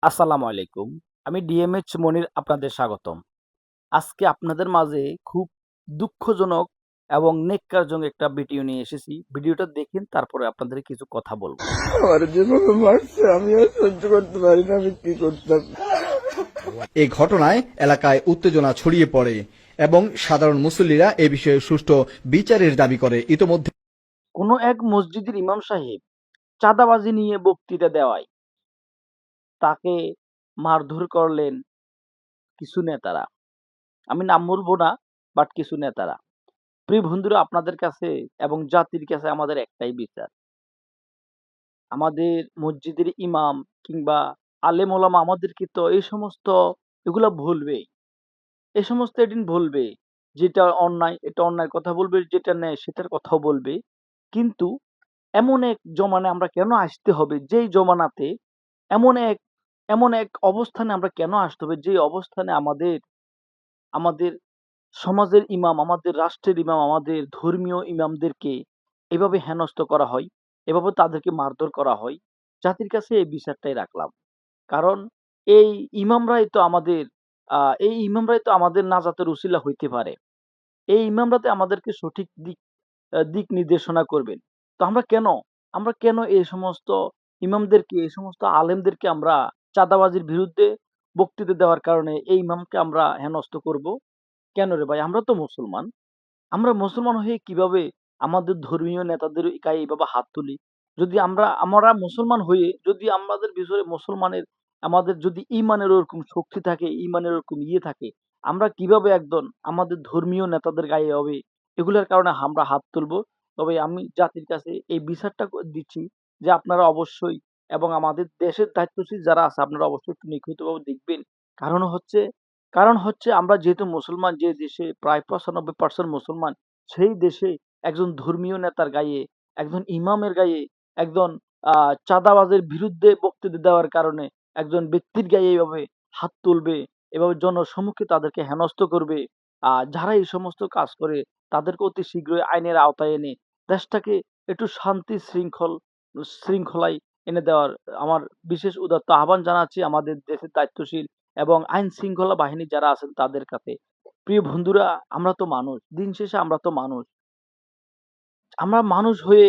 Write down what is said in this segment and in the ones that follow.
আসসালামু আলাইকুম। আমি ডিএমএইচ মনির আপনাদের স্বাগতম। আজকে আপনাদের মাঝে খুব দুঃখজনক এবং নেক্কারজনক একটা ভিডিও নিয়ে এসেছি। ভিডিওটা দেখেন তারপরে আপনাদের কিছু কথা বলব। আমার যেভাবে মারছে আমি আর সহ্য করতে পারি না, আমি কি করতাম। এ ঘটনায় এলাকায় উত্তেজনা ছড়িয়ে পড়ে এবং সাধারণ মুসল্লিরা এ বিষয়ে সুষ্ঠু বিচারের দাবি করে। ইতোমধ্যে কোনো এক মসজিদের ইমাম সাহেব চাঁদাবাজি নিয়ে বক্তৃতা দেওয়ায় তাকে মারধর করলেন কিছু নেতারা। আমি নাম বলবো না, বাট কিছু নেতারা। প্রিয় বন্ধুরা, আপনাদের কাছে এবং জাতির কাছে আমাদের একটাই বিচার। আমাদের মসজিদের ইমাম কিংবা আলেম ওলামা আমাদেরকে তো এই সমস্ত এগুলা বলবেই। এ সমস্ত এদিন বলবে। যেটা অন্যায় এটা অন্যায়ের কথা বলবে, যেটা ন্যায় সেটার কথাও বলবে। কিন্তু এমন এক জমানায় আমরা কেন আসতে হবে যেই জমানাতে এমন এক এমন এক অবস্থানে আমরা কেন আসতে হবে যেই অবস্থানে আমাদের সমাজের ইমাম, আমাদের রাষ্ট্রের ইমাম, আমাদের ধর্মীয় ইমামদেরকে এভাবে হেনস্থ করা হয়, এভাবে তাদেরকে মারধর করা হয়। জাতির কাছে এই বিচারটাই রাখলাম। কারণ এই ইমামরাই তো আমাদের এই ইমামরাই তো আমাদের নাজাতের উসিলা হইতে পারে। এই ইমামরা তো আমাদেরকে সঠিক দিক নির্দেশনা করবেন। তো আমরা কেন এই সমস্ত ইমামদেরকে, এই সমস্ত আলেমদেরকে আমরা চাঁদাবাজির বিরুদ্ধে বক্তৃতা দেওয়ার কারণে এই ইমামকে আমরা হেনস্থ করব? কেন রে ভাই? আমরা তো মুসলমান। আমরা মুসলমান হয়ে কিভাবে আমাদের ধর্মীয় নেতাদের গায়ে এভাবে হাত তুলি? যদি আমরা মুসলমান হয়ে যদি আমাদের ভিতরে আমাদের যদি ঈমানের ওরকম শক্তি থাকে, ঈমানের ওরকম থাকে, আমরা কিভাবে একজন আমাদের ধর্মীয় নেতাদের গায়ে এভাবে এগুলার কারণে আমরা হাত তুলবো? তবে আমি জাতির কাছে এই বিচারটা দিচ্ছি যে আপনারা অবশ্যই এবং আমাদের দেশের দায়িত্বশীল যারা আছে আপনারা অবশ্যই একটু নিখুঁতভাবে দেখবেন। কারণ হচ্ছে কারণ হচ্ছে আমরা যেহেতু মুসলমান, যে দেশে প্রায় ৯৫% মুসলমান, সেই দেশে একজন ধর্মীয় নেতার গায়ে, একজন ইমামের গায়ে, একজন চাঁদাবাজের বিরুদ্ধে বক্তৃতা দেওয়ার কারণে একজন ব্যক্তির গায়ে এভাবে হাত তুলবে, এভাবে জনসম্মুখে তাদেরকে হেনস্থ করবে। যারা এই সমস্ত কাজ করে তাদেরকে অতি শীঘ্রই আইনের আওতায় এনে দেশটাকে একটু শান্তি শৃঙ্খলায় এনে দেওয়ার আমার বিশেষ উদাত্ত আহ্বান জানাচ্ছি আমাদের দেশের দায়িত্বশীল এবং আইন শৃঙ্খলা বাহিনী যারা আছেন তাদের কাছে। প্রিয় বন্ধুরা, আমরা তো মানুষ। দিন শেষে আমরা তো মানুষ। আমরা মানুষ হয়ে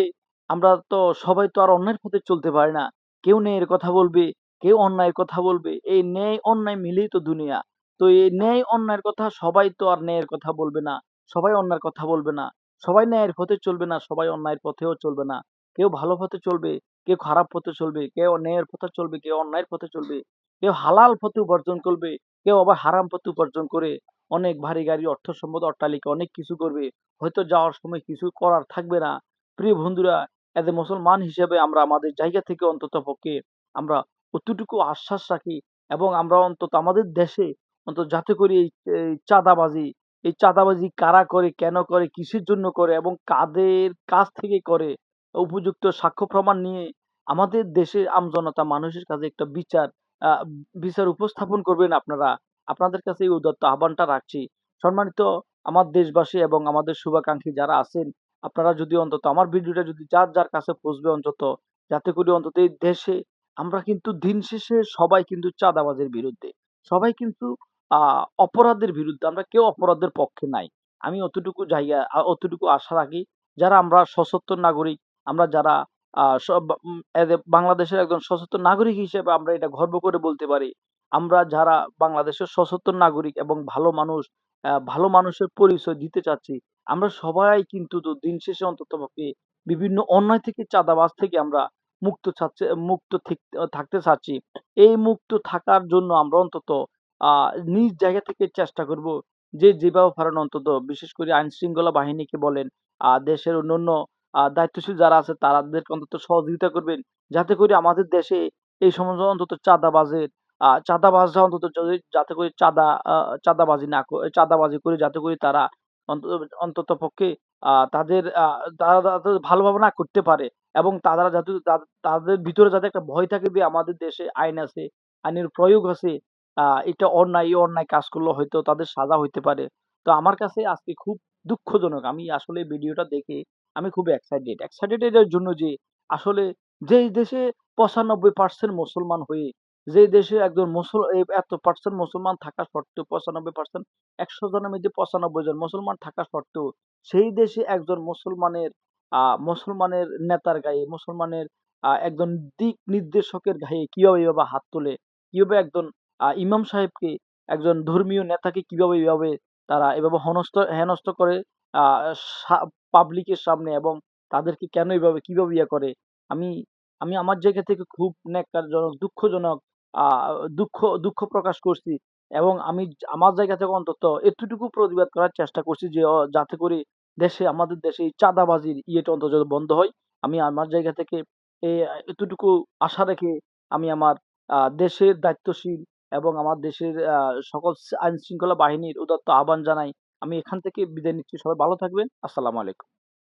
আমরা তো সবাই তো আর অন্যায়ের পথে চলতে পারি না। কেউ ন্যায়ের কথা বলবে, কেউ অন্যায়ের কথা বলবে। এই ন্যায় অন্যায় মিলেই তো দুনিয়া। তো এই ন্যায় অন্যায়ের কথা সবাই তো আর ন্যায়ের কথা বলবে না। সবাই অন্যায়ের কথা বলবে না। সবাই ন্যায়ের পথে চলবে না, সবাই অন্যায়ের পথেও চলবে না। কেউ ভালো পথে চলবে, কেউ খারাপ পথে চলবে, কেউ ন্যায়ের পথে চলবে, কেউ অন্যায়ের পথে চলবে। কেউ হালাল পথে উপার্জন করবে, কেউ আবার হারাম পথে উপার্জন করে অনেক ভারী গাড়ি, অর্থ সম্পদ, অট্টালিকা অনেক কিছু করবে। হয়তো যাওয়ার সময় কিছু করার থাকবে না। প্রিয় বন্ধুরা, এজ এ মুসলমান হিসেবে আমরা আমাদের জায়গা থেকে অন্ততপক্ষে আমরা অতটুকু আশ্বাস রাখি এবং আমরা অন্তত আমাদের দেশে অন্তত যাতে করে এই চাঁদাবাজি কারা করে, কেন করে, কিসের জন্য করে এবং কাদের কাছ থেকে করে উপযুক্ত সাক্ষ্য প্রমাণ নিয়ে আমাদের দেশের আমজনতা মানুষের কাছে একটা আ বিচার উপস্থাপন করবেন আপনারা। আপনাদের কাছে এই উদাত্ত আহ্বানটা রাখছি। সম্মানিত আমার দেশবাসী এবং আমাদের শুভাকাঙ্ক্ষী যারা আছেন, আপনারা যদি অন্তত আমার ভিডিওটা যদি যার কাছে পৌঁছবে অন্তত, যাতে করে অন্তত এই দেশে আমরা কিন্তু দিন শেষে সবাই কিন্তু চাঁদাবাজের বিরুদ্ধে। সবাই কিন্তু আ অপরাধের বিরুদ্ধে। আমরা কেউ অপরাধের পক্ষে নাই। আমি অতটুকু আশা রাখি যারা আমরা সচেতন নাগরিক, আমরা যারা এজ এ বাংলাদেশের একজন সচেতন নাগরিক হিসেবে আমরা এটা গর্ব করে বলতে পারি। আমরা যারা বাংলাদেশের সচেতন নাগরিক এবং ভালো মানুষের পরিচয় দিতে চাচ্ছি, আমরা সবাই কিন্তু তো দিন শেষে অন্ততপক্ষে বিভিন্ন অন্যায় থেকে, চাঁদাবাজ থেকে আমরা মুক্ত থাকতে চাচ্ছি। এই মুক্ত থাকার জন্য আমরা অন্তত আ নিজ জায়গা থেকে চেষ্টা করব যে যেভাবে পারেন অন্তত বিশেষ করে আইন শৃঙ্খলা বাহিনীকে বলেন, দেশের অন্যান্য দায়িত্বশীল যারা আছে তাদেরকে অন্তত সহযোগিতা করবেন। যাতে করে আমাদের দেশে এই সমস্ত অন্তত চাঁদাবাজরা অন্তত যাতে করে চাঁদাবাজি করে যাতে করে তারা অন্তত অন্ততপক্ষে তারা যাতে ভালোভাবে না করতে পারে এবং তাদের ভিতরে যাতে একটা ভয় থাকে যে আমাদের দেশে আইন আছে, আইনের প্রয়োগ আছে। এটা অন্যায়, এই অন্যায় কাজ করলে হয়তো তাদের সাজা হইতে পারে। তো আমার কাছে আজকে খুব দুঃখজনক। আমি আসলে ভিডিওটা দেখে আমি খুব এক্সাইটেড। এক্সাইটেড এটার জন্য যে আসলে যেই দেশে ৯৫% মুসলমান হয়ে যে দেশে একজন এত পার্সেন্ট মুসলমান থাকা সত্ত্বেও ৯৫%, ১০০ জনের মধ্যে ৯৫ জন মুসলমান থাকা সত্ত্বেও সেই দেশে একজন মুসলমানের নেতার গায়ে, মুসলমানের একজন দিক নির্দেশকের গায়ে কিভাবে এভাবে হাত তোলে, কিভাবে একজন ইমাম সাহেবকে, একজন ধর্মীয় নেতাকে কিভাবে এভাবে তারা এভাবে হেনস্থ করে পাবলিকের সামনে, এবং তাদেরকে কেন এভাবে কিভাবে ইয়ে করে। আমি আমি আমার জায়গা থেকে খুব ন্যাক্কারজনক, দুঃখজনক আ দুঃখ দুঃখ প্রকাশ করছি, এবং আমি আমার জায়গা থেকে অন্তত এতটুকু প্রতিবাদ করার চেষ্টা করছি যে যাতে করে আমাদের দেশে এই চাঁদাবাজির ইয়েটা অন্তত বন্ধ হয়। আমি আমার জায়গা থেকে এতটুকু আশা রেখে আমি আমার দেশের দায়িত্বশীল এবং আমার দেশের সকল আইন শৃঙ্খলা বাহিনীর উদাত্ত আহ্বান জানাই। আমি এখান থেকে বিদায় নিচ্ছি। সবাই ভালো থাকবেন। আসসালামু আলাইকুম।